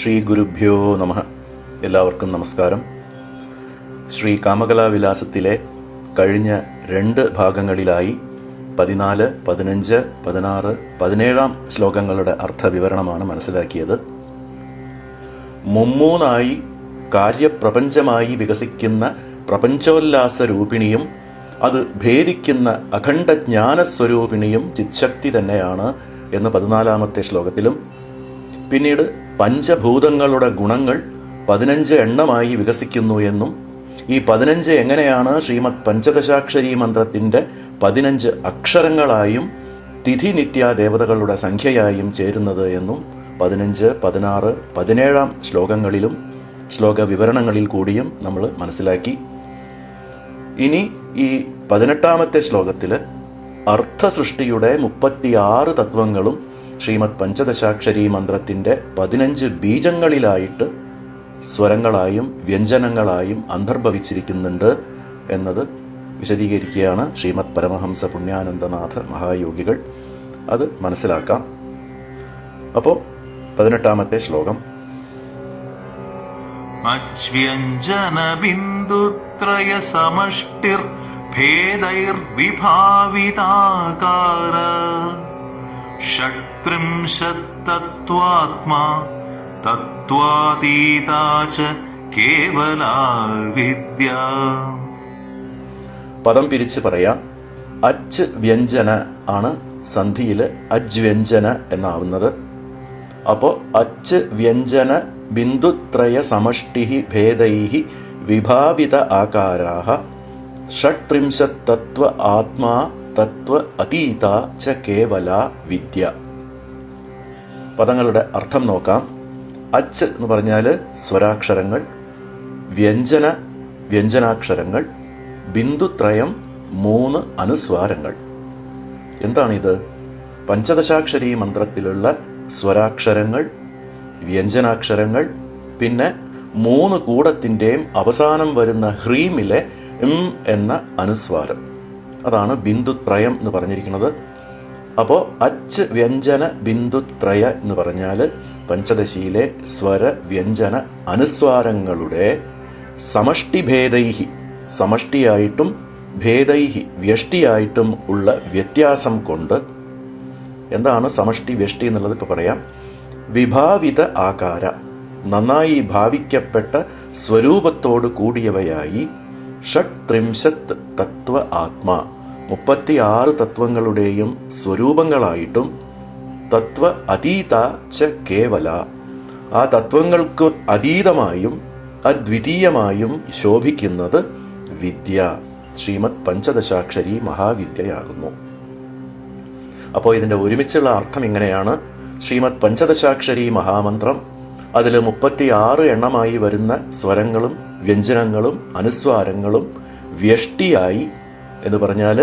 ശ്രീ ഗുരുഭ്യോ നമഃ. എല്ലാവർക്കും നമസ്കാരം. ശ്രീ കാമകലാവിലാസത്തിലെ കഴിഞ്ഞ 2 ഭാഗങ്ങളിലായി 14, 15, 16, 17 ശ്ലോകങ്ങളുടെ അർത്ഥവിവരണമാണ് മനസ്സിലാക്കിയത്. മുമ്മൂന്നായി കാര്യപ്രപഞ്ചമായി വികസിക്കുന്ന പ്രപഞ്ചോല്ലാസ രൂപിണിയും അത് ഭേദിക്കുന്ന അഖണ്ഡ ജ്ഞാനസ്വരൂപിണിയും ചിത്ശക്തി തന്നെയാണ് എന്ന് 14 ശ്ലോകത്തിലും, പിന്നീട് പഞ്ചഭൂതങ്ങളുടെ ഗുണങ്ങൾ 15 എണ്ണമായി വികസിക്കുന്നു എന്നും ഈ 15 എങ്ങനെയാണ് ശ്രീമദ് പഞ്ചദശാക്ഷരി മന്ത്രത്തിന്റെ 15 അക്ഷരങ്ങളായും തിഥി നിത്യ ദേവതകളുടെ സംഖ്യയായും ചേരുന്നത് എന്നും 15, 16, 17 ശ്ലോകങ്ങളിലും ശ്ലോക വിവരണങ്ങളിൽ കൂടിയും നമ്മൾ മനസ്സിലാക്കി. ഇനി ഈ 18 ശ്ലോകത്തിൽ അർത്ഥസൃഷ്ടിയുടെ 36 തത്വങ്ങളും ശ്രീമദ് പഞ്ചദശാക്ഷരി മന്ത്രത്തിന്റെ 15 ബീജങ്ങളിലായിട്ട് സ്വരങ്ങളായും വ്യഞ്ജനങ്ങളായും അന്തർഭവിച്ചിരിക്കുന്നുണ്ട് എന്നത് വിശദീകരിക്കുകയാണ് ശ്രീമദ് പരമഹംസ പുണ്യാനന്ദനാഥ മഹായോഗികൾ. അത് മനസ്സിലാക്കാം. അപ്പോൾ 18 ശ്ലോകം. അച്വ്യഞ്ജന ബിന്ദുത്രയ സമഷ്ടിർ ഭേദൈർ വിഭാവിതാകാര ഷട്ത്രിംശത്തത്വാത്മാ തത്വാതീതാ ച കേവലാ വിദ്യ. പദം പിരിച്ച് പറയാം. അച്ച് വ്യഞ്ജന ആണ് സന്ധിയിൽ അജ്വ്യഞ്ജന എന്നാവുന്നത്. അപ്പോൾ അച്ച് വ്യഞ്ജന ബിന്ദുത്രയ സമഷ്ടി ഭേദൈ വിഭാവിത ആകാരാഃ ഷട്ത്രിംശത്തത്വ ആത്മാ തത്വ അതീത ച കേവല വിദ്യ. പദങ്ങളുടെ അർത്ഥം നോക്കാം. അച്ച് എന്ന് പറഞ്ഞാൽ സ്വരാക്ഷരങ്ങൾ, വ്യഞ്ജന വ്യഞ്ജനാക്ഷരങ്ങൾ, ബിന്ദുത്രയം 3 അനുസ്വാരങ്ങൾ. എന്താണിത്? പഞ്ചദശാക്ഷരി മന്ത്രത്തിലുള്ള സ്വരാക്ഷരങ്ങൾ, വ്യഞ്ജനാക്ഷരങ്ങൾ, പിന്നെ 3 കൂടത്തിൻ്റെയും അവസാനം വരുന്ന ഹ്രീമിലെ എന്ന അനുസ്വാരം. അതാണ് ബിന്ദുത്രയം എന്ന് പറഞ്ഞിരിക്കുന്നത്. അപ്പോൾ അച്ച് വ്യഞ്ജന ബിന്ദുത്രയ എന്ന് പറഞ്ഞാൽ പഞ്ചദശിയിലെ സ്വര വ്യഞ്ജന അനുസ്വാരങ്ങളുടെ സമഷ്ടിഭേദൈഹി, സമഷ്ടിയായിട്ടും ഭേദൈഹി വ്യഷ്ടിയായിട്ടും ഉള്ള വ്യത്യാസം കൊണ്ട്, എന്താണ് സമഷ്ടി വ്യഷ്ടി എന്നുള്ളത് ഇപ്പോൾ പറയാം. വിഭാവിത ആകാര, നന്നായി ഭാവിക്കപ്പെട്ട സ്വരൂപത്തോട് കൂടിയവയായി, ഷട്ത്രിംശത് തത്വ ആത്മാ 36 തത്വങ്ങളുടെയും സ്വരൂപങ്ങളായിട്ടും, തത്വ അതീത ച കേവല, ആ തത്വങ്ങൾക്ക് അതീതമായും അദ്വിതീയമായും ശോഭിക്കുന്നത് വിദ്യ, ശ്രീമദ് പഞ്ചദശാക്ഷരി മഹാവിദ്യയാകുന്നു. അപ്പോൾ ഇതിൻ്റെ ഒരുമിച്ചുള്ള അർത്ഥം ഇങ്ങനെയാണ്. ശ്രീമദ് പഞ്ചദശാക്ഷരി മഹാമന്ത്രം, അതിൽ 36 എണ്ണമായി വരുന്ന സ്വരങ്ങളും വ്യഞ്ജനങ്ങളും അനുസ്വാരങ്ങളും വ്യഷ്ടിയായി എന്ന് പറഞ്ഞാൽ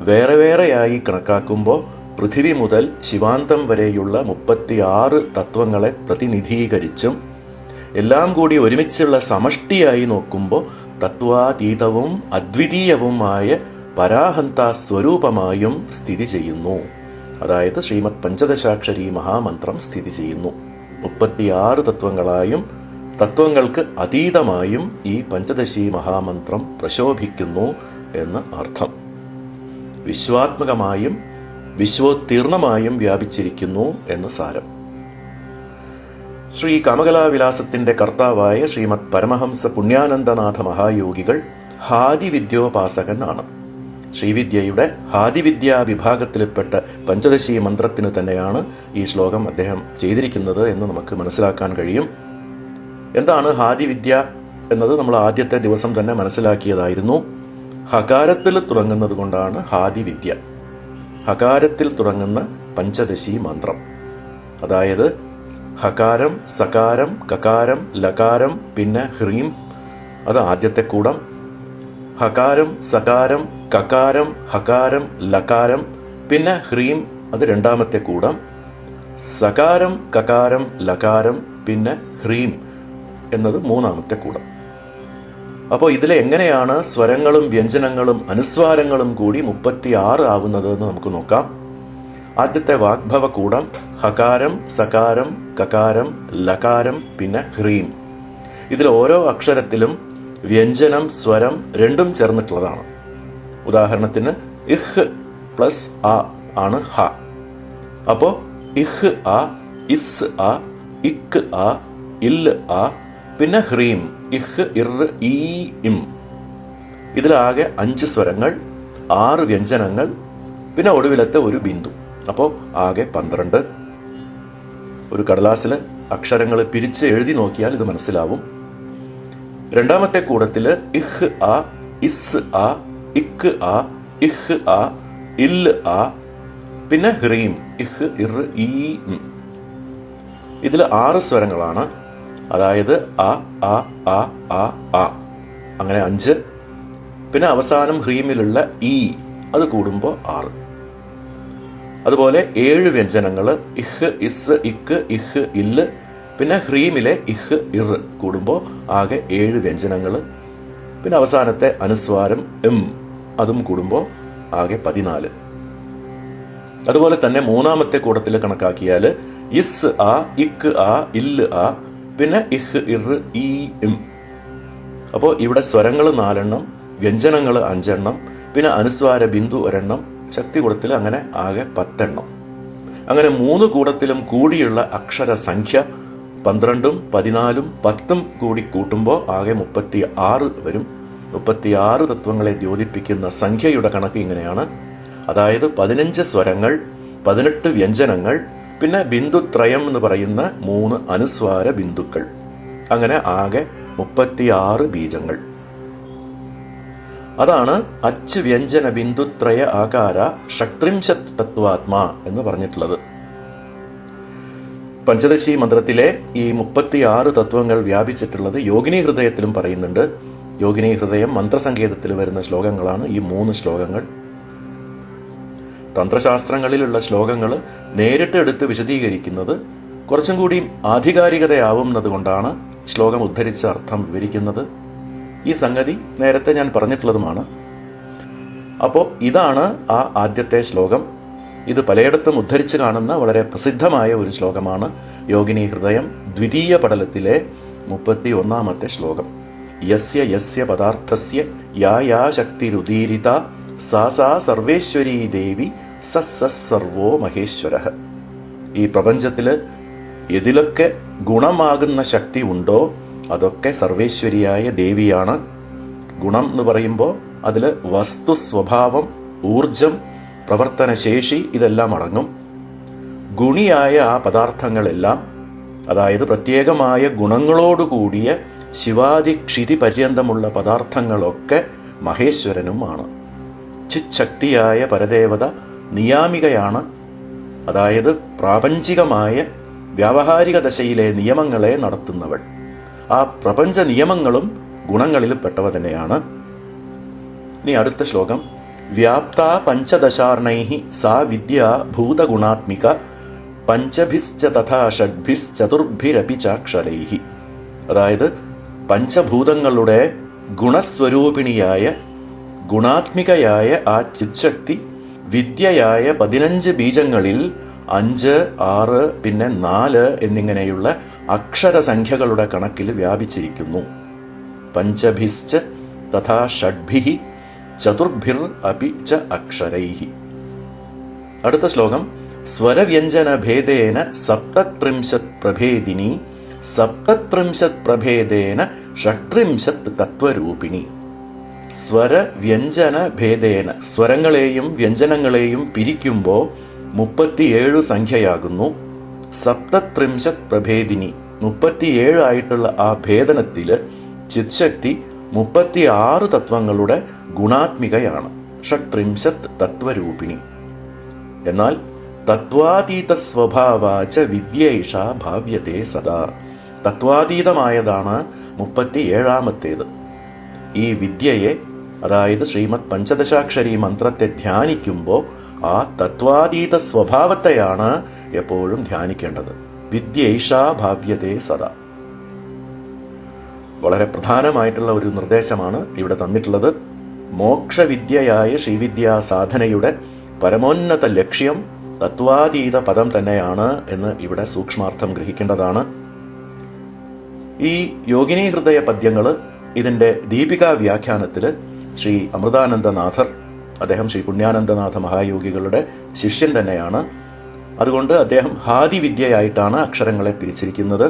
വേറെ വേറെയായി കണക്കാക്കുമ്പോൾ പൃഥിവി മുതൽ ശിവാന്തം വരെയുള്ള 36 തത്വങ്ങളെ പ്രതിനിധീകരിച്ചും, എല്ലാം കൂടി ഒരുമിച്ചുള്ള സമഷ്ടിയായി നോക്കുമ്പോൾ തത്വാതീതവും അദ്വിതീയവുമായ പരാഹന്ത സ്വരൂപമായും സ്ഥിതി ചെയ്യുന്നു. അതായത് ശ്രീമദ് പഞ്ചദശാക്ഷരി മഹാമന്ത്രം സ്ഥിതി ചെയ്യുന്നു. 36 തത്വങ്ങളായും തത്വങ്ങൾക്ക് അതീതമായും ഈ പഞ്ചദശി മഹാമന്ത്രം പ്രശോഭിക്കുന്നു എന്ന് അർത്ഥം. വിശ്വാത്മകമായും വിശ്വോത്തീർണമായും വ്യാപിച്ചിരിക്കുന്നു എന്ന് സാരം. ശ്രീ കാമകലാവിലാസത്തിന്റെ കർത്താവായ ശ്രീമദ് പരമഹംസ പുണ്യാനന്ദനാഥ മഹായോഗികൾ ഹാദിവിദ്യോപാസകൻ ആണ്. ശ്രീവിദ്യയുടെ ഹാദിവിദ്യാ വിഭാഗത്തിൽപ്പെട്ട പഞ്ചദശി മന്ത്രത്തിന് തന്നെയാണ് ഈ ശ്ലോകം അദ്ദേഹം ചെയ്തിരിക്കുന്നത് എന്ന് നമുക്ക് മനസ്സിലാക്കാൻ കഴിയും. എന്താണ് ഹാദിവിദ്യ എന്നത് നമ്മൾ ആദ്യത്തെ ദിവസം തന്നെ മനസ്സിലാക്കിയതായിരുന്നു. ഹകാരത്തിൽ തുടങ്ങുന്നത് കൊണ്ടാണ് ഹാദിവിദ്യ. ഹകാരത്തിൽ തുടങ്ങുന്ന പഞ്ചദശി മന്ത്രം, അതായത് ഹകാരം, സകാരം, കകാരം, ലകാരം, പിന്നെ ഹ്രീം, അത് ആദ്യത്തെ കൂടം. ഹകാരം, സകാരം, കകാരം, ഹകാരം, ലകാരം, പിന്നെ ഹ്രീം, അത് രണ്ടാമത്തെ കൂടം. സകാരം, കകാരം, ലകാരം, പിന്നെ ഹ്രീം എന്നത് 3ാമത്തെ കൂടം. അപ്പോൾ ഇതിലെ എങ്ങനെയാണ് സ്വരങ്ങളും വ്യഞ്ജനങ്ങളും അനുസ്വാരങ്ങളും കൂടി 36 ആവുന്നത് എന്ന് നമുക്ക് നോക്കാം. ആദ്യത്തെ വാഗ്ഭവകൂടം ഹകാരം, സകാരം, കകാരം, ലകാരം, പിന്നെ ഹ്രീം. ഇതിൽ ഓരോ അക്ഷരത്തിലും വ്യഞ്ജനം, സ്വരം രണ്ടും ചേർന്നിട്ടുള്ളതാണ്. ഉദാഹരണത്തിന് ഇഹ് പ്ലസ് ആ ആണ് ഹ. അപ്പോ ഇഹ് ആ, ഇസ് ആ, ഇക്ക് ആ, ഇല് ആ, പിന്നെ ഹ്രീം, ഇഹ്, ഇർ, ഈ, ഇം. ഇതിലാകെ 5 സ്വരങ്ങൾ, 6 വ്യഞ്ജനങ്ങൾ, പിന്നെ ഒടുവിലത്തെ ഒരു ബിന്ദു. അപ്പോൾ ആകെ 12. ഒരു കടലാസിൽ അക്ഷരങ്ങൾ പിരിച്ച് എഴുതി നോക്കിയാൽ ഇത് മനസ്സിലാവും. രണ്ടാമത്തെ കൂടത്തിൽ ഇഹ് ആ, ഇസ് ആ, ഇക്ക് ആ, ഇഹ് ആ, ഇല് ആ, പിന്നെ ഹ്രീം, ഇഹ്, ഇർ, ഈ, ഇം. ഇതിൽ 6 സ്വരങ്ങളാണ്. അതായത് ആ, ആ, ആ, ആ, ആ, അങ്ങനെ 5. പിന്നെ അവസാനം ഹ്രീമിലുള്ള ഈ, അത് കൂടുമ്പോൾ 6. അതുപോലെ 7 വ്യഞ്ജനങ്ങൾ ഇഹ്, ഇസ്, ഇക്ക്, ഇഹ്, ഇല്, പിന്നെ ഹ്രീമിലെ ഇഹ്, ഇർ കൂടുമ്പോൾ ആകെ 7 വ്യഞ്ജനങ്ങൾ. പിന്നെ അവസാനത്തെ അനുസ്വാരം എം, അതും കൂടുമ്പോൾ ആകെ 14. അതുപോലെ തന്നെ മൂന്നാമത്തെ കൂടത്തിൽ കണക്കാക്കിയാൽ ഇസ് ആ, ഇക്ക് ആ, ഇല് ആ, പിന്നെ ഇഹ്, ഇർ, ഈ, ഇം. അപ്പോൾ ഇവിടെ സ്വരങ്ങൾ 4 വ്യഞ്ജനങ്ങൾ 5 പിന്നെ അനുസ്വാര ബിന്ദു 1 ശക്തികൂടത്തിൽ അങ്ങനെ ആകെ 10. അങ്ങനെ 3 കൂടത്തിലും കൂടിയുള്ള അക്ഷരസംഖ്യ 12, 14, 10 കൂടി കൂട്ടുമ്പോൾ ആകെ 36 വരും. 36 തത്വങ്ങളെ ദ്യോതിപ്പിക്കുന്ന സംഖ്യയുടെ കണക്ക് ഇങ്ങനെയാണ്. അതായത് 15 സ്വരങ്ങൾ, 18 വ്യഞ്ജനങ്ങൾ, പിന്നെ ബിന്ദുത്രയം എന്ന് പറയുന്ന 3 അനുസ്വാര ബിന്ദുക്കൾ. അങ്ങനെ ആകെ 36 ബീജങ്ങൾ. അതാണ് അച്ച് വ്യഞ്ജന ബിന്ദുത്രയ ആകാര ഷട്രിംശത് തത്വാത്മാ എന്ന് പറഞ്ഞിട്ടുള്ളത്. പഞ്ചദശി മന്ത്രത്തിലെ ഈ 36 തത്വങ്ങൾ വ്യാപിച്ചിട്ടുള്ളത് യോഗിനി ഹൃദയത്തിലും പറയുന്നുണ്ട്. യോഗിനി ഹൃദയം മന്ത്രസങ്കേതത്തിൽ വരുന്ന ശ്ലോകങ്ങളാണ് ഈ 3 ശ്ലോകങ്ങൾ. തന്ത്രശാസ്ത്രങ്ങളിലുള്ള ശ്ലോകങ്ങൾ നേരിട്ട് എടുത്ത് വിശദീകരിക്കുന്നത് കുറച്ചും കൂടി ആധികാരികതയാവുന്നത് കൊണ്ടാണ് ശ്ലോകം ഉദ്ധരിച്ച അർത്ഥം വിവരിക്കുന്നത്. ഈ സംഗതി നേരത്തെ ഞാൻ പറഞ്ഞിട്ടുള്ളതുമാണ്. അപ്പോൾ ഇതാണ് ആ ആദ്യത്തെ ശ്ലോകം. ഇത് പലയിടത്തും ഉദ്ധരിച്ച് കാണുന്ന വളരെ പ്രസിദ്ധമായ ഒരു ശ്ലോകമാണ്. യോഗിനി ഹൃദയം ദ്വിതീയ പടലത്തിലെ 31ാമത്തെ ശ്ലോകം. യസ്യ യസ്യ പദാർത്ഥസ്യ യാ യാ ശക്തിരുദീരിത സാ സാ സർവേശ്വരീ ദേവി സർവോ മഹേശ്വരഃ. ഈ പ്രപഞ്ചത്തില് എതിലൊക്കെ ഗുണമാകുന്ന ശക്തി ഉണ്ടോ അതൊക്കെ സർവേശ്വരിയായ ദേവിയാണ്. ഗുണം എന്ന് പറയുമ്പോൾ അതിൽ വസ്തു സ്വഭാവം, ഊർജം, പ്രവർത്തനശേഷി ഇതെല്ലാം അടങ്ങും. ഗുണിയായ ആ പദാർത്ഥങ്ങളെല്ലാം, അതായത് പ്രത്യേകമായ ഗുണങ്ങളോടുകൂടിയ ശിവാദി ക്ഷിതി പര്യന്തമുള്ള പദാർത്ഥങ്ങളൊക്കെ മഹേശ്വരനുമാണ്. ചിച്ഛക്തിയായ പരദേവത നിയാമികയാണ്. അതായത് പ്രാപഞ്ചികമായ വ്യാവഹാരിക ദശയിലെ നിയമങ്ങളെ നടത്തുന്നവൾ. ആ പ്രപഞ്ച നിയമങ്ങളും ഗുണങ്ങളിൽ പെട്ടവ തന്നെയാണ്. ഇനി അടുത്ത ശ്ലോകം. വ്യാപ്ത പഞ്ചദശാർണൈഹി സാ വിദ്യ ഭൂതഗുണാത്മിക പഞ്ചഭിശ്ച തഥാ ഷഡ്ഭിശ്ചതുർഭിരപി ചാക്ഷരൈഹി. അതായത് പഞ്ചഭൂതങ്ങളുടെ ഗുണസ്വരൂപിണിയായ ഗുണാത്മികയായ ആ ചിത്ശക്തി വിദ്യയായ 15 ബീജങ്ങളിൽ 5, 6, പിന്നെ 4 എന്നിങ്ങനെയുള്ള അക്ഷരസംഖ്യകളുടെ കണക്കിൽ വ്യാപിച്ചിരിക്കുന്നു. പഞ്ചഭിശ്ച തഥാ ഷഡ്ഭിഹി ചതുർഭിർ അപി ച അക്ഷരൈഹി. അടുത്ത ശ്ലോകം. സ്വരവ്യഞ്ജന ഭേദേന സപ്തത്രിംശത് പ്രഭേദിനി സപ്തത്രിംശത് പ്രഭേദേന ഷട്രിംശത് തത്വരൂപിണി. സ്വരവ്യഞ്ജന ഭേദേന, സ്വരങ്ങളെയും വ്യഞ്ജനങ്ങളെയും പിരിക്കുമ്പോൾ 37 സംഖ്യയാകുന്നു. സപ്തത്രിംശത് പ്രഭേദിനി, 37 ആയിട്ടുള്ള ആ ഭേദനത്തില് ചിത്ശക്തി 36 തത്വങ്ങളുടെ ഗുണാത്മികയാണ്. ഷട്രിംശത് തത്വരൂപിണി. എന്നാൽ തത്വാതീത സ്വഭാവാച വിദ്യേഷ ഭാവ്യത്തെ സദാ. തത്വാതീതമായതാണ് 37ാമത്തേത്. ഈ വിദ്യയെ, അതായത് ശ്രീമദ് പഞ്ചദശാക്ഷരി മന്ത്രത്തെ ധ്യാനിക്കുമ്പോൾ ആ തത്വാതീത സ്വഭാവത്തെയാണ് എപ്പോഴും ധ്യാനിക്കേണ്ടത്. വിദ്യേഷാ ഭാവ്യത്തെ സദാ. വളരെ പ്രധാനമായിട്ടുള്ള ഒരു നിർദ്ദേശമാണ് ഇവിടെ തന്നിട്ടുള്ളത്. മോക്ഷവിദ്യയായ ശ്രീവിദ്യാ സാധനയുടെ പരമോന്നത ലക്ഷ്യം തത്വാതീത പദം തന്നെയാണ് എന്ന് ഇവിടെ സൂക്ഷ്മാർത്ഥം ഗ്രഹിക്കേണ്ടതാണ്. ഈ യോഗിനി ഹൃദയ പദ്യങ്ങൾ ഇതിന്റെ ദീപികാ വ്യാഖ്യാനത്തിൽ ശ്രീ അമൃതാനന്ദനാഥർ, അദ്ദേഹം ശ്രീ പുണ്യാനന്ദനാഥ മഹായോഗികളുടെ ശിഷ്യൻ തന്നെയാണ്. അതുകൊണ്ട് അദ്ദേഹം ഹാദി വിദ്യയായിട്ടാണ് അക്ഷരങ്ങളെ പിരിച്ചിരിക്കുന്നത്.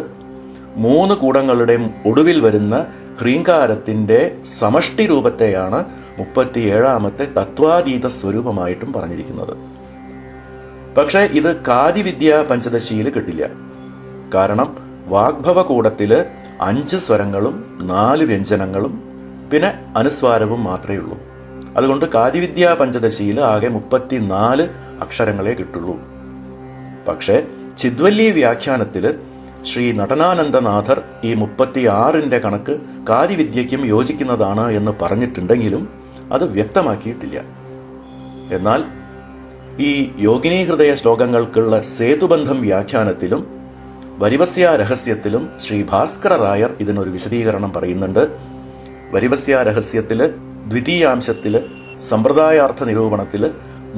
3 കൂടങ്ങളുടെയും ഒടുവിൽ വരുന്ന ഹ്രീങ്കാരത്തിന്റെ സമഷ്ടി രൂപത്തെയാണ് 37ാമത്തെ തത്വാതീത സ്വരൂപമായിട്ടും പറഞ്ഞിരിക്കുന്നത്. പക്ഷേ ഇത് കാതിവിദ്യ പഞ്ചദശിയിൽ കിട്ടില്ല. കാരണം വാഗ്ഭവ കൂടത്തില് 5 സ്വരങ്ങളും 4 വ്യഞ്ജനങ്ങളും പിന്നെ അനുസ്വാരവും മാത്രമേ ഉള്ളൂ. അതുകൊണ്ട് കാതിവിദ്യ പഞ്ചദശിയിൽ ആകെ 34 അക്ഷരങ്ങളെ കിട്ടുള്ളൂ. പക്ഷേ ചിദ്വല്ലി വ്യാഖ്യാനത്തില് ശ്രീ നടനാനന്ദനാഥർ ഈ 36ന്റെ കണക്ക് കാതിവിദ്യയ്ക്കും യോജിക്കുന്നതാണ് എന്ന് പറഞ്ഞിട്ടുണ്ടെങ്കിലും അത് വ്യക്തമാക്കിയിട്ടില്ല. എന്നാൽ ഈ യോഗിനി ഹൃദയ ശ്ലോകങ്ങൾക്കുള്ള സേതുബന്ധം വ്യാഖ്യാനത്തിലും വരിവസ്യ രഹസ്യത്തിലും ശ്രീ ഭാസ്കര റായർ ഇതിനൊരു വിശദീകരണം പറയുന്നുണ്ട്. വരിവസ്യ രഹസ്യത്തില് ദ്വിതീയാംശത്തില് സമ്പ്രദായാർത്ഥ നിരൂപണത്തില്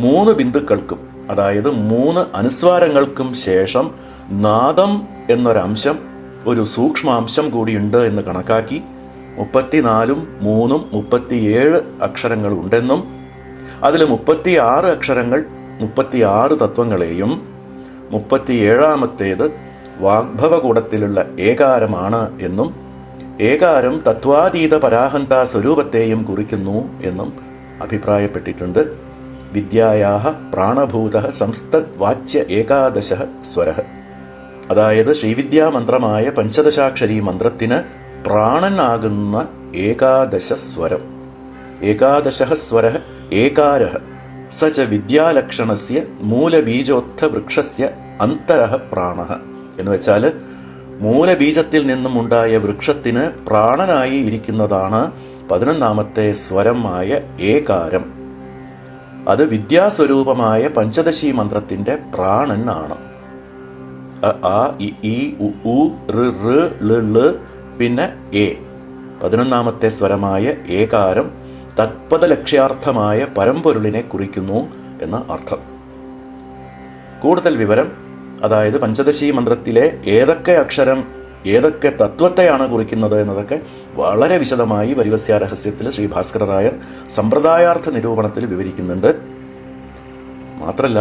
3 ബിന്ദുക്കൾക്കും, അതായത് 3 അനുസ്വാരങ്ങൾക്കും ശേഷം നാദം എന്നൊരംശം, ഒരു സൂക്ഷ്മാംശം കൂടിയുണ്ട് എന്ന് കണക്കാക്കി 34ഉം 3ഉം 37 അക്ഷരങ്ങൾ ഉണ്ടെന്നും അതിൽ 36 അക്ഷരങ്ങൾ 36 തത്വങ്ങളെയും 37ാമത്തേത് വാഗ്ഭവകൂടത്തിലുള്ള ഏകാരമാണ് എന്നും ഏകാരം തത്വാതീത പരാഹന്ത സ്വരൂപത്തെയും കുറിക്കുന്നു എന്നും അഭിപ്രായപ്പെട്ടിട്ടുണ്ട്. വിദ്യായാഹ പ്രാണഭൂത സംസ്തത് വാച്യ ഏകാദശ സ്വര, അതായത് ശ്രീവിദ്യാമന്ത്രമായ പഞ്ചദശാക്ഷരി മന്ത്രത്തിന് പ്രാണനാകുന്ന ഏകാദശ സ്വരം. ഏകാദശ സ്വര ഏകാര സച വിദ്യാലക്ഷണസ്യ മൂലബീജോത്ഥ വൃക്ഷസ്യ അന്തരഃ പ്രാണഃ എന്ന് വെച്ചാൽ മൂലബീജത്തിൽ നിന്നും ഉണ്ടായ വൃക്ഷത്തിന് പ്രാണനായി ഇരിക്കുന്നതാണ് 11ാമത്തെ സ്വരമായ ഏകാരം. അത് വിദ്യാസ്വരൂപമായ പഞ്ചദശി മന്ത്രത്തിന്റെ പ്രാണൻ ആണ്. ആ ഇ ഉ ഉ ഋ ഋ ള് ള് പിന്നെ എ. 11ാമത്തെ സ്വരമായ ഏകാരം തത്പദലക്ഷ്യാർത്ഥമായ പരമ്പൊരുളിനെ കുറിക്കുന്നു എന്ന അർത്ഥം. കൂടുതൽ വിവരം, അതായത് പഞ്ചദശി മന്ത്രത്തിലെ ഏതൊക്കെ അക്ഷരം ഏതൊക്കെ തത്വത്തെയാണ് കുറിക്കുന്നത് എന്നതൊക്കെ വളരെ വിശദമായി വരിവസ്യ രഹസ്യത്തിൽ ശ്രീ ഭാസ്കര റായർ സമ്പ്രദായാർത്ഥ നിരൂപണത്തിൽ വിവരിക്കുന്നുണ്ട്. മാത്രല്ല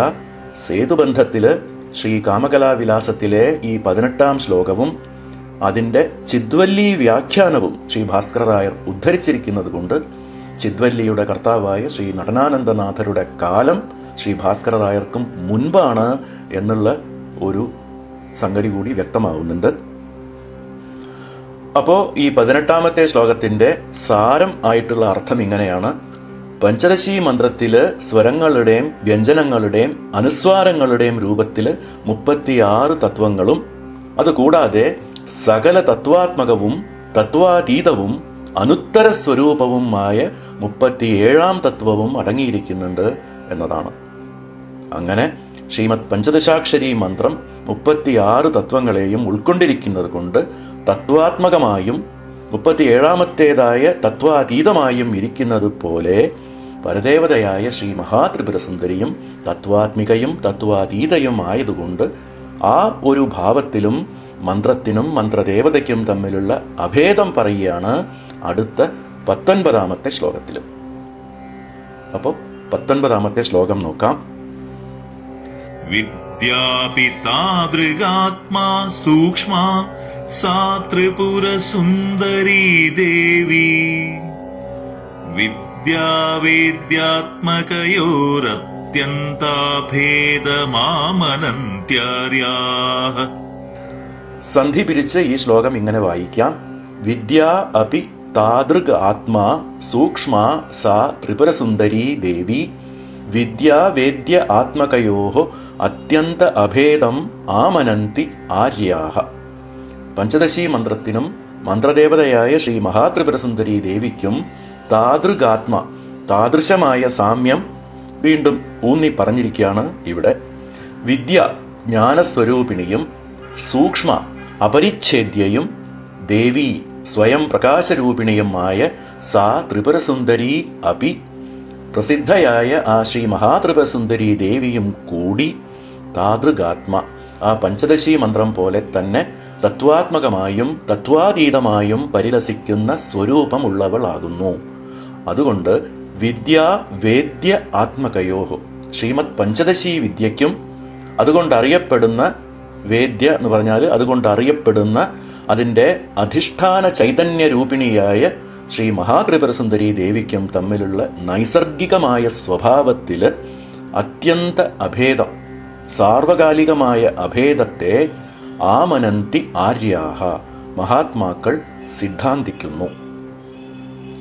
സേതുബന്ധത്തില് ശ്രീ കാമകലാവിലാസത്തിലെ ഈ 18ാം ശ്ലോകവും അതിന്റെ ചിദ്വല്ലി വ്യാഖ്യാനവും ശ്രീ ഭാസ്കര റായർ ഉദ്ധരിച്ചിരിക്കുന്നത് കൊണ്ട് ചിദ്വല്ലിയുടെ കർത്താവായ ശ്രീ നടനാനന്ദനാഥരുടെ കാലം ശ്രീ ഭാസ്കര റായർക്കും മുൻപാണ് എന്നുള്ള ഒരു സംഗതി കൂടി വ്യക്തമാവുന്നുണ്ട്. അപ്പോ ഈ 18ാമത്തെ ശ്ലോകത്തിന്റെ സാരം ആയിട്ടുള്ള അർത്ഥം ഇങ്ങനെയാണ്. പഞ്ചദശി മന്ത്രത്തില് സ്വരങ്ങളുടെയും വ്യഞ്ജനങ്ങളുടെയും അനുസ്വാരങ്ങളുടെയും രൂപത്തില് 36 തത്വങ്ങളും അതുകൂടാതെ സകല തത്വാത്മകവും തത്വാതീതവും അനുത്തര സ്വരൂപവുമായ 37ാം തത്വവും അടങ്ങിയിരിക്കുന്നുണ്ട് എന്നതാണ്. അങ്ങനെ ശ്രീമദ് പഞ്ചദശാക്ഷരി മന്ത്രം 36 തത്വങ്ങളെയും ഉൾക്കൊണ്ടിരിക്കുന്നത് കൊണ്ട് തത്വാത്മകമായും 37ാമത്തേതായ തത്വാതീതമായും ഇരിക്കുന്നത് പോലെ പരദേവതയായ ശ്രീ മഹാത്രിപുരസുന്ദരിയും തത്വാത്മികയും തത്വാതീതയും ആയതുകൊണ്ട് ആ ഒരു ഭാവത്തിലും മന്ത്രത്തിനും മന്ത്രദേവതയ്ക്കും തമ്മിലുള്ള അഭേദം പറയുകയാണ് അടുത്ത 19ാമത്തെ ശ്ലോകത്തിലും. അപ്പോൾ 19ാമത്തെ ശ്ലോകം നോക്കാം. വിദ്യാപി താദൃഗാത്മാ സൂക്ഷ്മാ സാ ത്രിപുരസുന്ദരീ ദേവി വിദ്യാവേദ്യാത്മകയോരത്യന്താഭേദമാമനന്ത്യാര്യാഃ. സന്ധി പിരിച്ച് ഈ ശ്ലോകം ഇങ്ങനെ വായിക്കാം. വിദ്യാ അപി താദൃഗ് ആത്മാ സൂക്ഷ്മാ സാ ത്രിപുരസുന്ദരീ ദേവി വിദ്യാവേദ്യ ആത്മകയോഃ അത്യന്ത അഭേദം ആമനന്തി ആര്യാഃ. പഞ്ചദശി മന്ത്രത്തിനും മന്ത്രദേവതയായ ശ്രീ മഹാത്രിപുരസുന്ദരീ ദേവിക്കും താദൃഗാത്മ താദൃശമായ സാമ്യം വീണ്ടും ഊന്നി പറഞ്ഞിരിക്കുകയാണ് ഇവിടെ. വിദ്യ ജ്ഞാനസ്വരൂപിണിയും സൂക്ഷ്മ അപരിച്ഛേദ്യയും ദേവി സ്വയം പ്രകാശരൂപിണിയുമായ സാ ത്രിപുരസുന്ദരി അപി പ്രസിദ്ധയായ ആ ശ്രീ മഹാത്രിപുരസുന്ദരി ദേവിയും കൂടി താതൃഗാത്മ, ആ പഞ്ചദശി മന്ത്രം പോലെ തന്നെ തത്വാത്മകമായും തത്വാതീതമായും പരിലസിക്കുന്ന സ്വരൂപമുള്ളവളാകുന്നു. അതുകൊണ്ട് വിദ്യ വേദ്യ ആത്മകയോഹോ, ശ്രീമദ് പഞ്ചദശി വിദ്യയ്ക്കും അതുകൊണ്ടറിയപ്പെടുന്ന വേദ്യ എന്ന് പറഞ്ഞാൽ അതുകൊണ്ടറിയപ്പെടുന്ന അതിൻ്റെ അധിഷ്ഠാന ചൈതന്യരൂപിണിയായ ശ്രീ മഹാത്രിപുരസുന്ദരി ദേവിക്കും തമ്മിലുള്ള നൈസർഗികമായ സ്വഭാവത്തിൽ അത്യന്ത അഭേദം, സാർവകാലികമായ അഭേദത്തെ ആമനന്തി ആര്യാഹ, മഹാത്മാക്കൾ സിദ്ധാന്തിക്കുന്നു.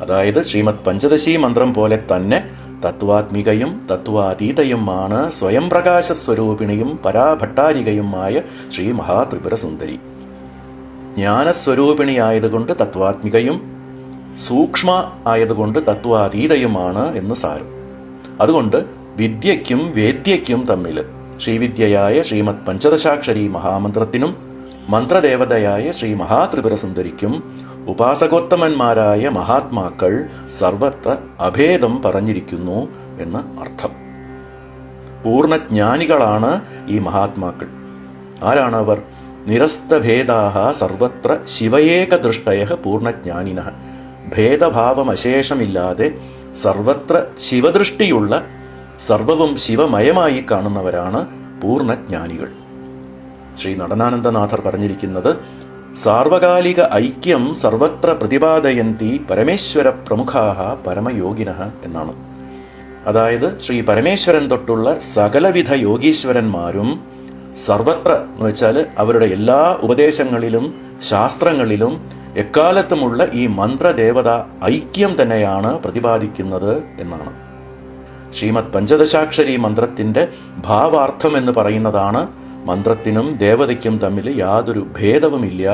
അതായത് ശ്രീമദ് പഞ്ചദശി മന്ത്രം പോലെ തന്നെ തത്വാത്മികയും തത്വാതീതയുമാണ് സ്വയം പ്രകാശസ്വരൂപിണിയും പരാഭട്ടാരികയുമായ ശ്രീ മഹാത്രിപുരസുന്ദരി. ജ്ഞാനസ്വരൂപിണിയായതുകൊണ്ട് തത്വാത്മികയും സൂക്ഷ്മ ആയതുകൊണ്ട് തത്വാതീതയുമാണ് എന്ന് സാരം. അതുകൊണ്ട് വിദ്യയ്ക്കും വേദ്യയ്ക്കും തമ്മിൽ ശ്രീവിദ്യയായ ശ്രീമദ് പഞ്ചദശാക്ഷരി മഹാമന്ത്രത്തിനും മന്ത്രദേവതയായ ശ്രീ മഹാത്രിപുരസുന്ദരിക്കും ഉപാസകോത്തമന്മാരായ മഹാത്മാക്കൾ സർവത്ര അഭേദം പറഞ്ഞിരിക്കുന്നു എന്ന് അർത്ഥം. പൂർണ്ണജ്ഞാനികളാണ് ഈ മഹാത്മാക്കൾ. ആരാണ് അവർ? നിരസ്തഭേദാഹ സർവത്ര ശിവയേകദൃഷ്ടയ പൂർണ്ണജ്ഞാനിനഃ, ഭേദഭാവമശേഷമില്ലാതെ സർവത്ര ശിവദൃഷ്ടിയുള്ള, സർവവും ശിവമയമായി കാണുന്നവരാണ് പൂർണ്ണജ്ഞാനികൾ. ശ്രീ നടനാനന്ദനാഥർ പറഞ്ഞിരിക്കുന്നത് സാർവകാലിക ഐക്യം സർവത്ര പ്രതിപാദയന്തി പരമേശ്വര പ്രമുഖാഹ പരമയോഗിനഃ എന്നാണ്. അതായത് ശ്രീ പരമേശ്വരൻ തൊട്ടുള്ള സകലവിധ യോഗീശ്വരന്മാരും സർവത്ര എന്ന് വെച്ചാൽ അവരുടെ എല്ലാ ഉപദേശങ്ങളിലും ശാസ്ത്രങ്ങളിലും എക്കാലത്തുമുള്ള ഈ മന്ത്രദേവത ഐക്യം തന്നെയാണ് പ്രതിപാദിക്കുന്നത് എന്നാണ്. ശ്രീമദ് പഞ്ചദശാക്ഷരി മന്ത്രത്തിന്റെ ഭാവാർത്ഥം എന്ന് പറയുന്നതാണ് മന്ത്രത്തിനും ദേവതയ്ക്കും തമ്മിൽ യാതൊരു ഭേദവുമില്ല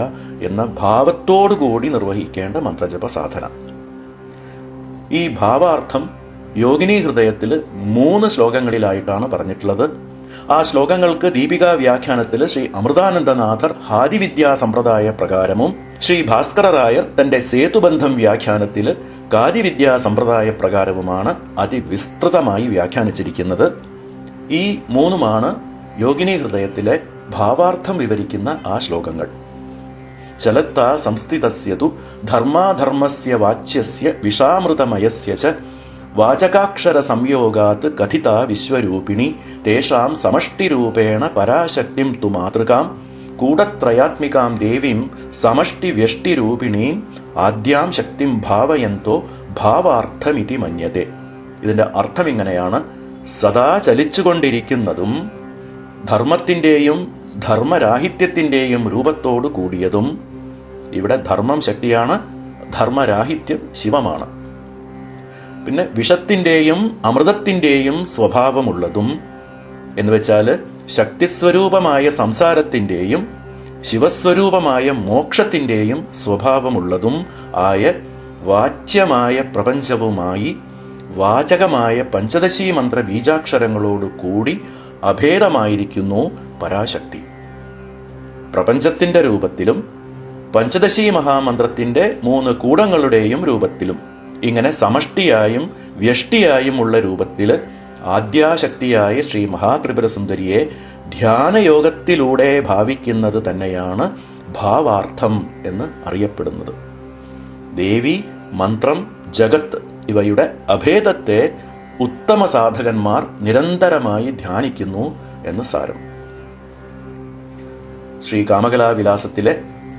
എന്ന ഭാവത്തോടുകൂടി നിർവഹിക്കേണ്ട മന്ത്രജപ സാധന. ഈ ഭാവാർത്ഥം യോഗിനി ഹൃദയത്തിൽ 3 ശ്ലോകങ്ങളിലായിട്ടാണ് പറഞ്ഞിട്ടുള്ളത്. ആ ശ്ലോകങ്ങൾക്ക് ദീപികാ വ്യാഖ്യാനത്തിൽ ശ്രീ അമൃതാനന്ദനാഥർ ഹാദിവിദ്യാ സമ്പ്രദായ പ്രകാരവും ശ്രീ ഭാസ്കരരായർ തന്റെ സേതുബന്ധം വ്യാഖ്യാനത്തിൽ കാദിവിദ്യാ സമ്പ്രദായ പ്രകാരവുമാണ് അതിവിസ്തൃതമായി വ്യാഖ്യാനിച്ചിരിക്കുന്നത്. ഈ 3മാണ് യോഗിനി ഹൃദയത്തിലെ ഭാവാർത്ഥം വിവരിക്കുന്ന ആ ശ്ലോകങ്ങൾ. ചലത്ത സംസ്ഥിതസ്യതു ധർമാധർമ്മസ്യ വാച്യസ്യ വിഷാമൃതമയസ്യ ച വാചകാക്ഷര സംയോഗാത് കഥിത വിശ്വരൂപിണി തേഷാം സമഷ്ടിരൂപേണ പരാശക്തിം തു മാതൃകാം കൂടത്രയാത്മികാം ദേവീം സമഷ്ടിവ്യഷ്ടിരൂപിണീം ആദ്യാം ശക്തിം ഭാവയന്തോ ഭാവാർത്ഥമിതി മന്യത്തെ. ഇതിന്റെ അർത്ഥം ഇങ്ങനെയാണ്: സദാ ചലിച്ചുകൊണ്ടിരിക്കുന്നതും ധർമ്മത്തിൻ്റെയും ധർമ്മരാഹിത്യത്തിൻ്റെയും രൂപത്തോടു കൂടിയതും, ഇവിടെ ധർമ്മം ശക്തിയാണ്, ധർമ്മരാഹിത്യം ശിവമാണ്. പിന്നെ വിഷത്തിൻ്റെയും അമൃതത്തിൻ്റെയും സ്വഭാവമുള്ളതും എന്ന് വെച്ചാൽ ശക്തിസ്വരൂപമായ സംസാരത്തിൻ്റെയും ശിവസ്വരൂപമായ മോക്ഷത്തിൻ്റെയും സ്വഭാവമുള്ളതും ആയ വാച്യമായ പ്രപഞ്ചവുമായി വാചകമായ പഞ്ചദശി മന്ത്ര ബീജാക്ഷരങ്ങളോട് കൂടി അഭേദമായിരിക്കുന്നു പരാശക്തി. പ്രപഞ്ചത്തിന്റെ രൂപത്തിലും പഞ്ചദശി മഹാമന്ത്രത്തിന്റെ 3 കൂടങ്ങളുടെയും രൂപത്തിലും ഇങ്ങനെ സമഷ്ടിയായും വ്യഷ്ടിയായുമുള്ള രൂപത്തിൽ ആദ്യാശക്തിയായ ശ്രീ മഹാത്രിപുരസുന്ദരിയെ ധ്യാനയോഗത്തിലൂടെ ഭാവിക്കുന്നത് തന്നെയാണ് ഭാവാർത്ഥം എന്ന് അറിയപ്പെടുന്നത്. ദേവി, മന്ത്രം, ജഗത്ത് ഇവയുടെ അഭേദത്തെ ഉത്തമ സാധകന്മാർ നിരന്തരമായി ധ്യാനിക്കുന്നു എന്ന് സാരം. ശ്രീ കാമകലാവിലാസത്തിലെ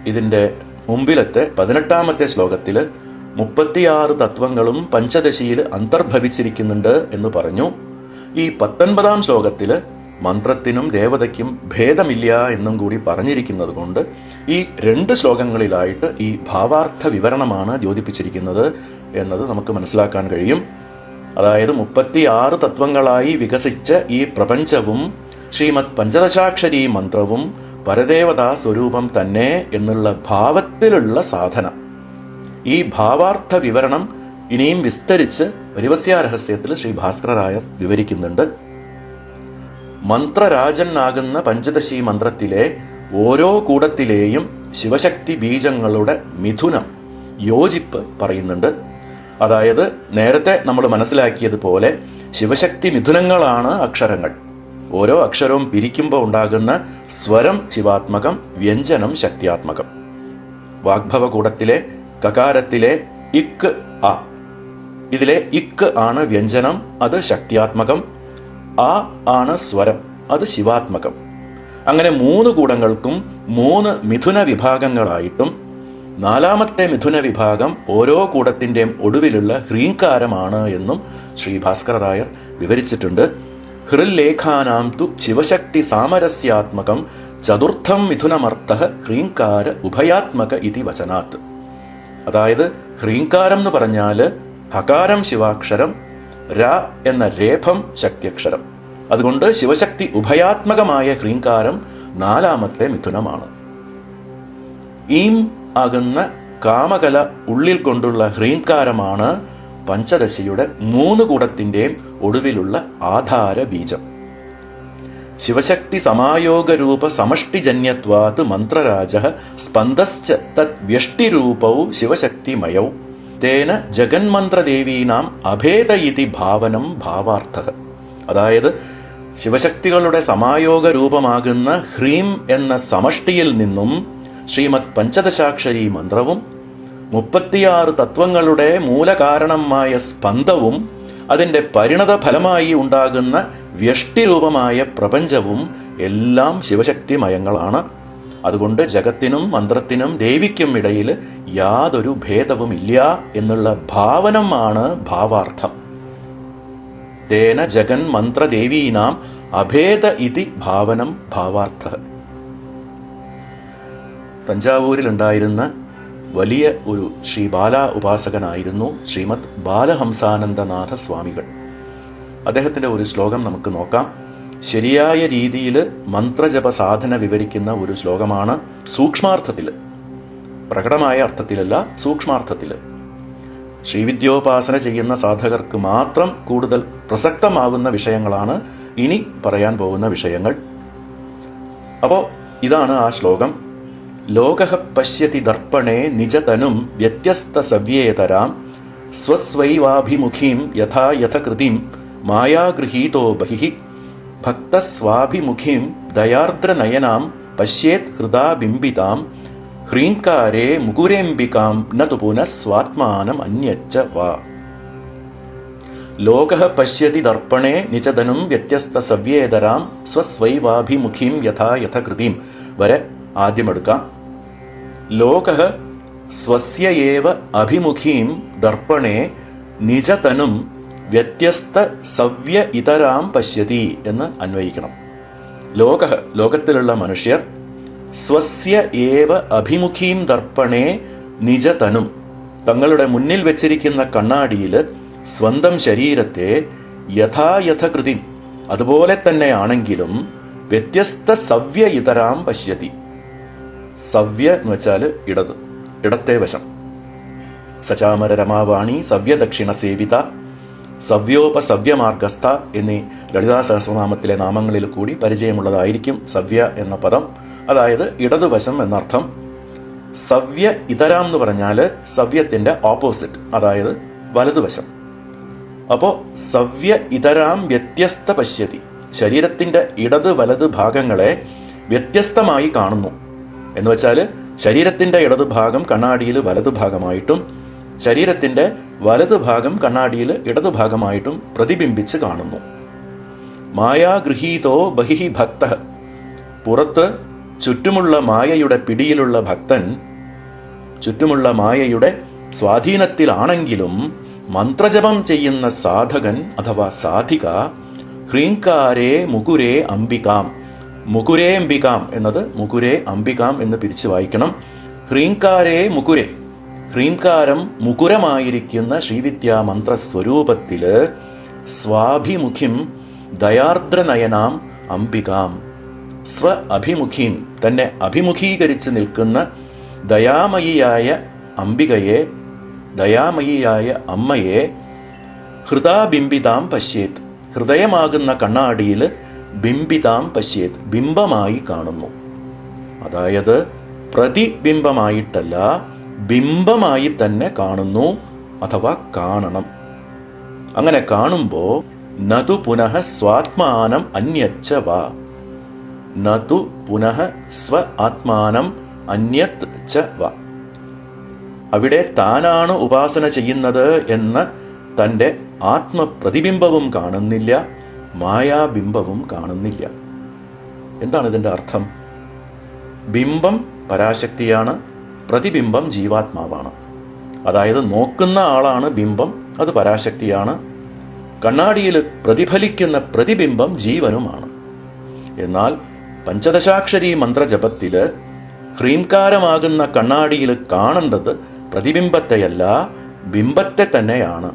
ഇതിന്റെ മുമ്പിലത്തെ 18ാമത്തെ ശ്ലോകത്തിൽ 36 തത്വങ്ങളും പഞ്ചദശിയിൽ അന്തർഭവിച്ചിരിക്കുന്നുണ്ട് എന്ന് പറഞ്ഞു. ഈ 19ാം ശ്ലോകത്തിൽ മന്ത്രത്തിനും ദേവതയ്ക്കും ഭേദമില്ല എന്നും കൂടി പറഞ്ഞിരിക്കുന്നത് കൊണ്ട് ഈ 2 ശ്ലോകങ്ങളിലായിട്ട് ഈ ഭാവാർത്ഥ വിവരണമാണ് ദ്യോതിപ്പിച്ചിരിക്കുന്നത് എന്നത് നമുക്ക് മനസ്സിലാക്കാൻ കഴിയും. അതായത് 36 തത്വങ്ങളായി വികസിച്ച ഈ പ്രപഞ്ചവും ശ്രീമദ് പഞ്ചദശാക്ഷരി മന്ത്രവും പരദേവതാ സ്വരൂപം തന്നെ എന്നുള്ള ഭാവത്തിലുള്ള സാധന. ഈ ഭാവാർത്ഥ വിവരണം ഇനിയും വിസ്തരിച്ച് പരിവസ്യാരഹസ്യത്തിൽ ശ്രീ ഭാസ്കരരായർ വിവരിക്കുന്നുണ്ട്. മന്ത്രരാജനാകുന്ന പഞ്ചദശി മന്ത്രത്തിലെ ഓരോ കൂടത്തിലെയും ശിവശക്തി ബീജങ്ങളുടെ മിഥുനം, യോജിപ്പ് പറയുന്നുണ്ട്. അതായത് നേരത്തെ നമ്മൾ മനസ്സിലാക്കിയതുപോലെ ശിവശക്തി മിഥുനങ്ങളാണ് അക്ഷരങ്ങൾ. ഓരോ അക്ഷരവും പിരിക്കുമ്പോൾ ഉണ്ടാകുന്ന സ്വരം ശിവാത്മകം, വ്യഞ്ജനം ശക്തിയാത്മകം. വാഗ്ഭവകൂടത്തിലെ കകാരത്തിലെ ഇക്ക് അ, ഇതിലെ ഇക്ക് ആണ് വ്യഞ്ജനം, അത് ശക്തിയാത്മകം. ആ ആണ് സ്വരം, അത് ശിവാത്മകം. അങ്ങനെ 3 കൂടങ്ങൾക്കും 3 മിഥുന വിഭാഗങ്ങളായിട്ടും 4ാമത്തെ മിഥുന വിഭാഗം ഓരോ കൂടത്തിൻ്റെയും ഒടുവിലുള്ള ഹ്രീങ്കാരമാണ് എന്നും ശ്രീ ഭാസ്കരരായർ വിവരിച്ചിട്ടുണ്ട്. ഹൃല്ലേഖാനാം തു ശിവശക്തി സാമരസ്യാത്മകം ചതുർത്ഥം മിഥുനമർത്ഥ ഹ്രീങ്കാര ഉഭയാത്മക ഇതി വചനാത്. അതായത് ഹ്രീങ്കാരം എന്ന് പറഞ്ഞാൽ ഹകാരം ശിവാക്ഷരം, ര എന്ന രേഫം ശക്തിയക്ഷരം. അതുകൊണ്ട് ശിവശക്തി ഉഭയാത്മകമായ ഹ്രീങ്കാരം 4ാമത്തെ മിഥുനമാണ്. ഈം ആകുന്ന കാമകല ഉള്ളിൽ കൊണ്ടുള്ള ഹ്രീങ്കാരമാണ് പഞ്ചദശിയുടെ 3 കൂടത്തിൻ്റെയും ഒടുവിലുള്ള ആധാര ബീജം. ശിവശക്തി സമായോഗരൂപ സമഷ്ടിജന്യത്വാത് മന്ത്രരാജ സ്പന്ദശ്ച തത് വ്യഷ്ടിരൂപൗ ശിവശക്തിമയൗ തേന ജഗന്മന്ത്രദേവീനാം അഭേദ ഇതി ഭാവനം ഭാവാർത്ഥ. അതായത് ശിവശക്തികളുടെ സമായോഗ രൂപമാകുന്ന ഹ്രീം എന്ന സമഷ്ടിയിൽ നിന്നും ശ്രീമദ് പഞ്ചദശാക്ഷരി മന്ത്രവും 36 തത്വങ്ങളുടെ മൂലകാരണമായ സ്പന്ദവും അതിൻ്റെ പരിണത ഫലമായി ഉണ്ടാകുന്ന വ്യഷ്ടിരൂപമായ പ്രപഞ്ചവും എല്ലാം ശിവശക്തിമയങ്ങളാണ്. അതുകൊണ്ട് ജഗത്തിനും മന്ത്രത്തിനും ദേവിക്കും ഇടയിൽ യാതൊരു ഭേദവുമില്ല എന്നുള്ള ഭാവനമാണ് ഭാവാർത്ഥം. തേന ജഗൻ മന്ത്രദേവീനാം അഭേദ ഇതി ഭാവനം ഭാവാർത്ഥ. തഞ്ചാവൂരിലുണ്ടായിരുന്ന വലിയ ഒരു ശ്രീ ബാല ഉപാസകനായിരുന്നു ശ്രീമദ് ബാലഹംസാനന്ദനാഥ സ്വാമികൾ. അദ്ദേഹത്തിൻ്റെ ഒരു ശ്ലോകം നമുക്ക് നോക്കാം. ശരിയായ രീതിയിൽ മന്ത്രജപ സാധന വിവരിക്കുന്ന ഒരു ശ്ലോകമാണ്. സൂക്ഷ്മാർത്ഥത്തിൽ, പ്രകടമായ അർത്ഥത്തിലല്ല, സൂക്ഷ്മാർത്ഥത്തിൽ. ശ്രീവിദ്യോപാസന ചെയ്യുന്ന സാധകർക്ക് മാത്രം കൂടുതൽ പ്രസക്തമാകുന്ന വിഷയങ്ങളാണ് ഇനി പറയാൻ പോകുന്ന വിഷയങ്ങൾ. അപ്പോൾ ഇതാണ് ആ ശ്ലോകം. ലോകഃ പശ്യതി ദർപ്പണേ നിജതനും വ്യത്യസ്ത സവ്യേതരാം സ്വസ്വൈവാഭിമുഖീം യഥാ യഥകൃതിം മായാഗൃഹീതോ ബഹിഃ ഭക്തസ്വാഭിമുഖീം ദയാർദ്രനയനാം പശ്യേത് ഹൃദാബിംബിതാം ഹ്രീങ്കാരേ മുകുരേംബികാം നതു പുനഃ സ്വാത്മാനം അന്യച്ച വാ. ലോകഃ പശ്യതി ദർപ്പണേ നിജതനും വ്യത്യസ്ത സവ്യേതരാം സ്വസ്വൈവാഭിമുഖീം യഥാ യഥകൃതിം വരെ ആദ്യമെടുക്കാം. ലോകഃ സ്വസ്യയേവ അഭിമുഖീം ദർപ്പണേ നിജതനും വ്യത്യസ്ത സവ്യ ഇതരാം പശ്യതി എന്ന് അന്വയിക്കണം. ലോകഃ, ലോകത്തിലുള്ള മനുഷ്യർ, സ്വസ്യ ഏവ അഭിമുഖീം ദർപ്പണേ നിജതനും, തങ്ങളുടെ മുന്നിൽ വെച്ചിരിക്കുന്ന കണ്ണാടിയിൽ സ്വന്തം ശരീരത്തെ യഥായഥകൃതി, അതുപോലെ തന്നെയാണെങ്കിലും വ്യത്യസ്ത സവ്യ ഇതരാം പശ്യതി. സവ്യ എന്ന് വെച്ചാൽ ഇടത്, ഇടത്തെ വശം. സചാമര രമാവാണി സവ്യദക്ഷിണ സേവിത, സവ്യോപസവ്യമാർഗസ്ഥ എന്നീ ലളിതാ സഹസ്രനാമത്തിലെ നാമങ്ങളിൽ കൂടി പരിചയമുള്ളതായിരിക്കും സവ്യ എന്ന പദം. അതായത് ഇടതുവശം എന്നർത്ഥം. സവ്യ ഇതരാം എന്ന് പറഞ്ഞാൽ സവ്യത്തിന്റെ ഓപ്പോസിറ്റ്, അതായത് വലതുവശം. അപ്പോൾ സവ്യ ഇതരാം വ്യത്യസ്ത പശ്യതി, ശരീരത്തിന്റെ ഇടത് വലത് ഭാഗങ്ങളെ വ്യത്യസ്തമായി കാണുന്നു എന്ന് വെച്ചാൽ ശരീരത്തിന്റെ ഇടത് ഭാഗം കണ്ണാടിയിൽ വലതു ഭാഗമായിട്ടും ശരീരത്തിന്റെ വലതു ഭാഗം കണ്ണാടിയിൽ ഇടതു ഭാഗമായിട്ടും പ്രതിബിംബിച്ച് കാണുന്നു. മായാഗൃഹീതോ ബഹിഃ ഭക്തഃ, പുറത്ത് ചുറ്റുമുള്ള മായയുടെ പിടിയിലുള്ള ഭക്തൻ ചുറ്റുമുള്ള മായയുടെ സ്വാധീനത്തിലാണെങ്കിലും മന്ത്രജപം ചെയ്യുന്ന സാധകൻ അഥവാ സാധിക ഹ്രീങ്കാരേ മുകുരേ അംബികാം, മുകുരേ അംബികാം എന്നത് മുകുരേ അംബികാം എന്ന് പിരിച്ചു വായിക്കണം. ഹ്രീങ്കാരേ മുകുരേ, ഹ്രീങ്കാരം മുകുരമായിരിക്കുന്ന ശ്രീവിദ്യാ മന്ത്രസ്വരൂപത്തില് സ്വാഭിമുഖിം ദയാർദ്രനയനാം അംബികാം, സ്വ അഭിമുഖീം തന്നെ അഭിമുഖീകരിച്ച് നിൽക്കുന്ന ദയാമയിയായ അംബികയെ, ദയാമയിയായ അമ്മയെ ഹൃദാബിംബിതാം പശ്യേത്, ഹൃദയമാകുന്ന കണ്ണാടിയിൽ ബിംബിതാം പശ്യേത്, ബിംബമായി കാണുന്നു. അതായത് പ്രതിബിംബമായിട്ടല്ല, ബിംബമായി തന്നെ കാണുന്നു അഥവാ കാണണം. അങ്ങനെ കാണുമ്പോൾ നതു പുനഃ സ്വാത്മാനം അന്യച്ച വാ. നതു പുനഃ സ്വ ആത്മാനം അന്യത് ച വാ. അവിടെ താനാണ് ഉപാസന ചെയ്യുന്നത് എന്ന് തൻ്റെ ആത്മപ്രതിബിംബവും കാണുന്നില്ല, മായാബിംബവും കാണുന്നില്ല. എന്താണ് ഇതിൻ്റെ അർത്ഥം? ബിംബം പരാശക്തിയാണ്, പ്രതിബിംബം ജീവാത്മാവാണ്. അതായത് നോക്കുന്ന ആളാണ് ബിംബം, അത് പരാശക്തിയാണ്. കണ്ണാടിയിൽ പ്രതിഫലിക്കുന്ന പ്രതിബിംബം ജീവനുമാണ്. എന്നാൽ പഞ്ചദശാക്ഷരി മന്ത്രജപത്തില് ഹ്രീംകാരമാകുന്ന കണ്ണാടിയിൽ കാണേണ്ടത് പ്രതിബിംബത്തെയല്ല, ബിംബത്തെ തന്നെയാണ്.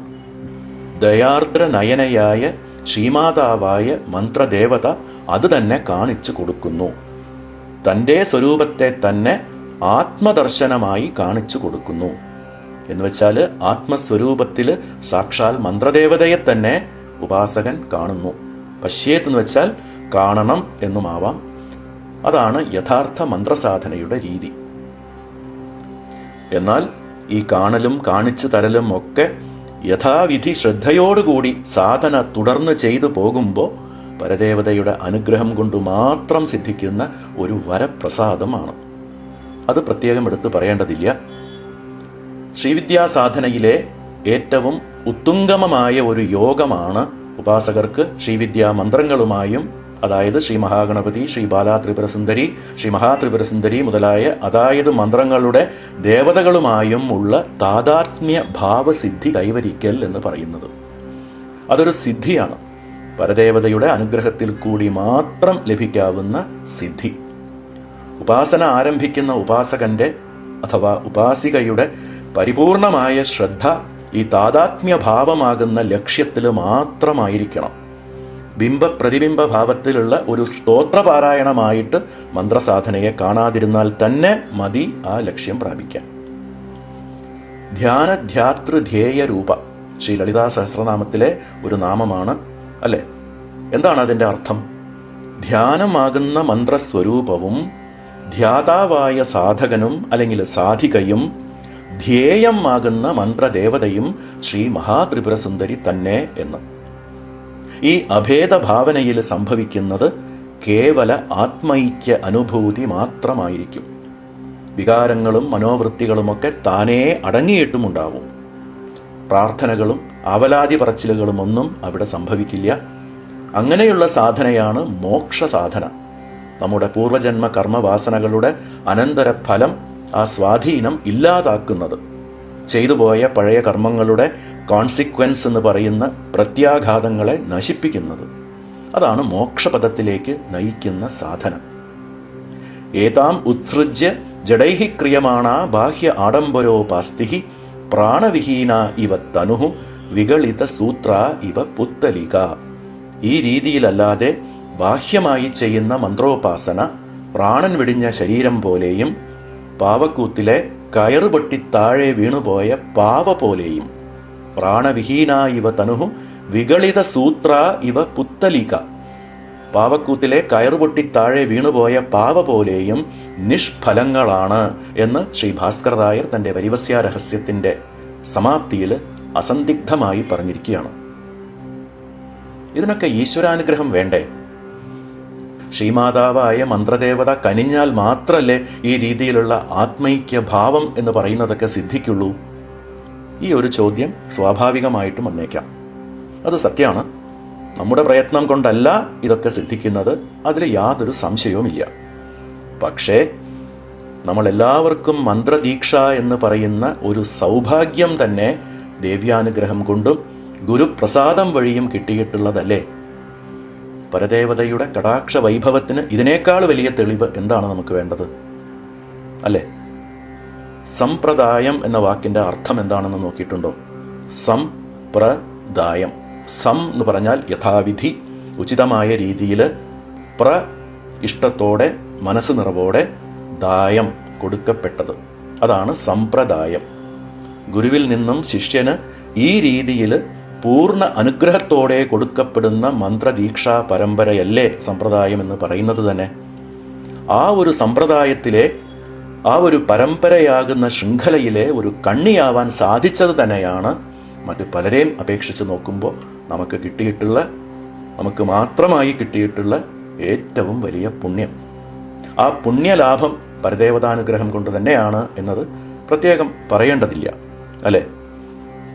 ദയാർദ്ര നയനയായ ശ്രീമാതാവായ മന്ത്രദേവത അത് തന്നെ കാണിച്ചു കൊടുക്കുന്നു. തൻ്റെ സ്വരൂപത്തെ തന്നെ ആത്മദർശനമായി കാണിച്ചു കൊടുക്കുന്നു. എന്നുവെച്ചാൽ ആത്മസ്വരൂപത്തിൽ സാക്ഷാൽ മന്ത്രദേവതയെ തന്നെ ഉപാസകൻ കാണുന്നു. പശ്യേത്ത് എന്ന് വെച്ചാൽ കാണണം എന്നുമാവാം. അതാണ് യഥാർത്ഥ മന്ത്രസാധനയുടെ രീതി. എന്നാൽ ഈ കാണലും കാണിച്ചു തരലും ഒക്കെ യഥാവിധി ശ്രദ്ധയോടുകൂടി സാധന തുടർന്ന് ചെയ്തു പോകുമ്പോൾ പരദേവതയുടെ അനുഗ്രഹം കൊണ്ട് മാത്രം സിദ്ധിക്കുന്ന ഒരു വരപ്രസാദമാണ്. അത് പ്രത്യേകം എടുത്തു പറയേണ്ടതില്ല. ശ്രീവിദ്യാസാധനയിലെ ഏറ്റവും ഉത്തുംഗമമായ ഒരു യോഗമാണ് ഉപാസകർക്ക് ശ്രീവിദ്യാ മന്ത്രങ്ങളുമായും, അതായത് ശ്രീ മഹാഗണപതി, ശ്രീ ബാലാത്രിപുരസുന്ദരി, ശ്രീ മഹാത്രിപുരസുന്ദരി മുതലായ അതായത് മന്ത്രങ്ങളുടെ ദേവതകളുമായും ഉള്ള താദാത്മ്യ ഭാവസിദ്ധി കൈവരിക്കൽ എന്ന് പറയുന്നത്. അതൊരു സിദ്ധിയാണ്, പരദേവതയുടെ അനുഗ്രഹത്തിൽ കൂടി മാത്രം ലഭിക്കാവുന്ന സിദ്ധി. ഉപാസന ആരംഭിക്കുന്ന ഉപാസകന്റെ അഥവാ ഉപാസികയുടെ പരിപൂർണമായ ശ്രദ്ധ ഈ താദാത്മ്യഭാവമാകുന്ന ലക്ഷ്യത്തിൽ മാത്രമായിരിക്കണം. ബിംബ-പ്രതിബിംബ ഭാവത്തിലുള്ള ഒരു സ്തോത്രപാരായണമായിട്ട് മന്ത്രസാധനയെ കാണാതിരുന്നാൽ തന്നെ മതി ആ ലക്ഷ്യം പ്രാപിക്കാൻ. ധ്യാനധ്യാതൃധ്യേയ രൂപ ശ്രീ ലളിതാ സഹസ്രനാമത്തിലെ ഒരു നാമമാണ് അല്ലെ? എന്താണ് അതിൻ്റെ അർത്ഥം? ധ്യാനമാകുന്ന മന്ത്രസ്വരൂപവും ധ്യാതാവായ സാധകനും അല്ലെങ്കിൽ സാധികയും ധ്യേയം ആകുന്ന മന്ത്രദേവതയും ശ്രീ മഹാത്രിപുരസുന്ദരി തന്നെ എന്ന്. ഈ അഭേദഭാവനയിൽ സംഭവിക്കുന്നത് കേവല ആത്മൈക്യ അനുഭൂതി മാത്രമായിരിക്കും. വികാരങ്ങളും മനോവൃത്തികളുമൊക്കെ താനേ അടങ്ങിയിട്ടുമുണ്ടാവും. പ്രാർത്ഥനകളും അവലാതി പറച്ചിലുകളും ഒന്നും അവിടെ സംഭവിക്കില്ല. അങ്ങനെയുള്ള സാധനയാണ് മോക്ഷ സാധന. നമ്മുടെ പൂർവജന്മ കർമ്മവാസനകളുടെ അനന്തര ഫലം, ആ സ്വാധീനം ഇല്ലാതാക്കുന്നത്, ചെയ്തുപോയ പഴയ കർമ്മങ്ങളുടെ കോൺസിക്വൻസ് എന്ന് പറയുന്ന പ്രത്യാഘാതങ്ങളെ നശിപ്പിക്കുന്നത്. അതാണ് മോക്ഷപദത്തിലേക്ക് നയിക്കുന്ന സാധന. ഏതാം ഉത്സൃജ്യ ജഡൈഹി ക്രിയമാണ ബാഹ്യ ആഡംബരോപാസ്തി പ്രാണവിഹീന ഇവ തനുഹു വികളിത സൂത്ര ഇവ പുത്തലിക. ഈ രീതിയിലല്ലാതെ ബാഹ്യമായി ചെയ്യുന്ന മന്ത്രോപാസന പ്രാണൻ വെടിഞ്ഞ ശരീരം പോലെയും പാവക്കൂത്തിലെ കയറുപൊട്ടി താഴെ വീണുപോയ പാവ പോലെയും, പ്രാണവിഹീന ഇവ തനുഹു വികളിത സൂത്ര ഇവ പുത്തലിക, പാവക്കൂത്തിലെ കയറുപൊട്ടി താഴെ വീണുപോയ പാവ പോലെയും നിഷ്ഫലങ്ങളാണ് എന്ന് ശ്രീ ഭാസ്കർ രായർ തന്റെ വരിവസ്യ രഹസ്യത്തിന്റെ സമാപ്തിയിൽ അസന്ദിഗ്ധമായി പറഞ്ഞിരിക്കുകയാണ്. ഇതിനൊക്കെ ഈശ്വരാനുഗ്രഹം വേണ്ടേ? ശ്രീമാതാവായ മന്ത്രദേവത കനിഞ്ഞാൽ മാത്രമല്ലേ ഈ രീതിയിലുള്ള ആത്മൈക്യ ഭാവം എന്ന് പറയുന്നതൊക്കെ സിദ്ധിക്കുള്ളൂ? ഈ ഒരു ചോദ്യം സ്വാഭാവികമായിട്ടും വന്നേക്കാം. അത് സത്യമാണ്. നമ്മുടെ പ്രയത്നം കൊണ്ടല്ല ഇതൊക്കെ സിദ്ധിക്കുന്നത്, അതിൽ യാതൊരു സംശയവുമില്ല. പക്ഷേ നമ്മളെല്ലാവർക്കും മന്ത്രദീക്ഷ എന്ന് പറയുന്ന ഒരു സൗഭാഗ്യം തന്നെ ദേവ്യാനുഗ്രഹം കൊണ്ടും ഗുരുപ്രസാദം വഴിയും കിട്ടിയിട്ടുള്ളതല്ലേ? പരദേവതയുടെ കടാക്ഷ വൈഭവത്തിന് ഇതിനേക്കാൾ വലിയ തെളിവ് എന്താണ് നമുക്ക് വേണ്ടത്? അല്ലേ? സമ്പ്രദായം എന്ന വാക്കിന്റെ അർത്ഥം എന്താണെന്ന് നോക്കിയിട്ടുണ്ടോ? സംപ്രദായം. സം എന്ന് പറഞ്ഞാൽ യഥാവിധി, ഉചിതമായ രീതിയിൽ, പ്ര ഇഷ്ടത്തോടെ, മനസ്സ് നിറവോടെ, ദായം കൊടുക്കപ്പെട്ടത്. അതാണ് സമ്പ്രദായം. ഗുരുവിൽ നിന്നും ശിഷ്യന് ഈ രീതിയിൽ പൂർണ്ണ അനുഗ്രഹത്തോടെ കൊടുക്കപ്പെടുന്ന മന്ത്രദീക്ഷാ പരമ്പരയല്ലേ സമ്പ്രദായം എന്ന് പറയുന്നത് തന്നെ. ആ ഒരു സമ്പ്രദായത്തിലെ, ആ ഒരു പരമ്പരയാകുന്ന ശൃംഖലയിലെ ഒരു കണ്ണിയാവാൻ സാധിച്ചത് തന്നെയാണ് മറ്റു പലരെയും അപേക്ഷിച്ച് നോക്കുമ്പോൾ നമുക്ക് മാത്രമായി കിട്ടിയിട്ടുള്ള ഏറ്റവും വലിയ പുണ്യം. ആ പുണ്യലാഭം പരദേവതാനുഗ്രഹം കൊണ്ട് തന്നെയാണ് എന്നത് പ്രത്യേകം പറയേണ്ടതില്ല, അല്ലെ?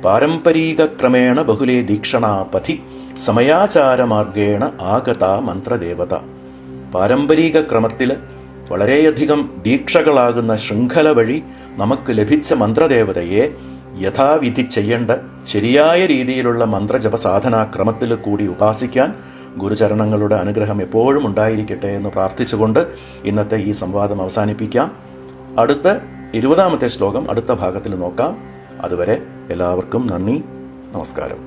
പാരമ്പരീകക്രമേണ ബഹുലേ ദീക്ഷണാപഥി സമയാചാരമാർഗേണ ആഗത മന്ത്രദേവത. പാരമ്പരിക ക്രമത്തിൽ വളരെയധികം ദീക്ഷകളാകുന്ന ശൃംഖല വഴി നമുക്ക് ലഭിച്ച മന്ത്രദേവതയെ യഥാവിധി ചെയ്യേണ്ട ശരിയായ രീതിയിലുള്ള മന്ത്രജപ സാധനാക്രമത്തിൽ കൂടി ഉപാസിക്കാൻ ഗുരുചരണങ്ങളുടെ അനുഗ്രഹം എപ്പോഴും ഉണ്ടായിരിക്കട്ടെ എന്ന് പ്രാർത്ഥിച്ചുകൊണ്ട് ഇന്നത്തെ ഈ സംവാദം അവസാനിപ്പിക്കാം. അടുത്ത 20ാമത്തെ ശ്ലോകം അടുത്ത ഭാഗത്തിൽ നോക്കാം. അതുവരെ എല്ലാവർക്കും നന്ദി, നമസ്കാരം.